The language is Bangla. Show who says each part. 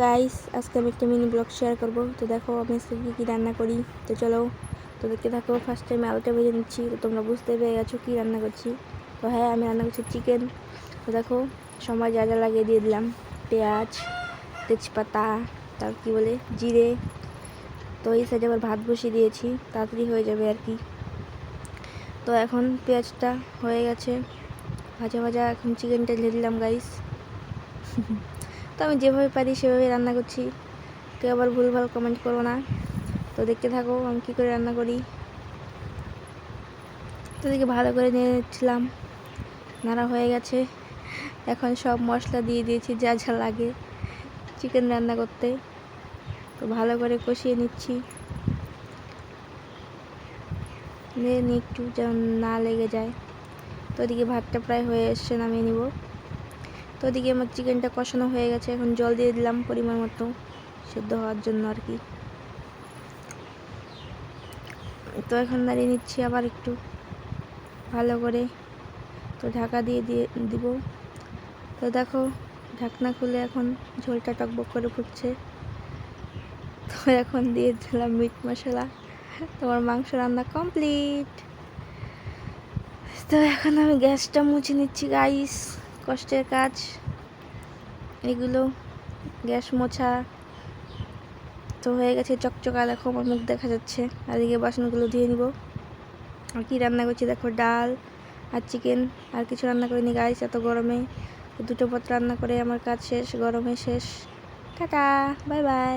Speaker 1: গাইস আজকে আমি একটা মিনি ব্লগ শেয়ার করব। তো দেখো আমি আজকে কী রান্না করি। তো চলো তো দেখতে থাকো। ফার্স্ট টাইম আলুটা ভেজে নিচ্ছি। তো তোমরা বুঝতে পেরে গেছো কী রান্না করছি। তো হ্যাঁ, আমি রান্না করছি চিকেন। তো দেখো সময় যা যা লাগিয়ে দিয়ে দিলাম, পেঁয়াজ, তেজপাতা, তারপর কী বলে জিরে। তো এই সাইডে আবার ভাত বসিয়ে দিয়েছি, তাড়াতাড়ি হয়ে যাবে আর কি। তো এখন পেঁয়াজটা হয়ে গেছে ভাজা ভাজা, এখন চিকেনটা ঢেলে দিলাম গাইস। তো আমি যেভাবে পারি সেভাবে রান্না করছি, কেউ আবার ভুলভাল কমেন্ট করো না। তো দেখতে থাকো আমি কী করে রান্না করি। তো দেখে ভালো করে নিয়ে নিচ্ছিলাম, নাড়া হয়ে গেছে। এখন সব মশলা দিয়ে দিয়েছি যা যা লাগে চিকেন রান্না করতে। তো ভালো করে কষিয়ে নিচ্ছি, নিয়ে একটু যেন না লেগে যায়। তো ওদিকে ভাতটা প্রায় হয়ে এসছে, নামিয়ে নিব। তো ওদিকে আমার চিকেনটা কষানো হয়ে গেছে, এখন জল দিয়ে দিলাম পরিমাণ মতো সেদ্ধ হওয়ার জন্য আর কি। তো এখন দাঁড়িয়ে নিচ্ছি আবার একটু ভালো করে। তো ঢাকা দিয়ে দিব। তো দেখো ঢাকনা খুলে এখন ঝোলটা টকবক করে ফুটছে। তো এখন দিয়ে দিলাম মিট মশলা। তোমার মাংস রান্না কমপ্লিট। তো এখন আমি গ্যাসটা মুছে নিচ্ছি গাইস, কষ্টের কাজ এগুলো, গ্যাস মোছা। তো হয়ে গেছে চকচকা, দেখো আমার মুখ দেখা যাচ্ছে। আর এদিকে বাসনগুলো ধুয়ে নিব। আর কি রান্না করছি দেখো, ডাল আর চিকেন, আর কিছু রান্না করিনি গাইস এত গরমে। দুটো পদ রান্না করে আমার কাজ শেষ, গরমে শেষ। Tata, bye bye.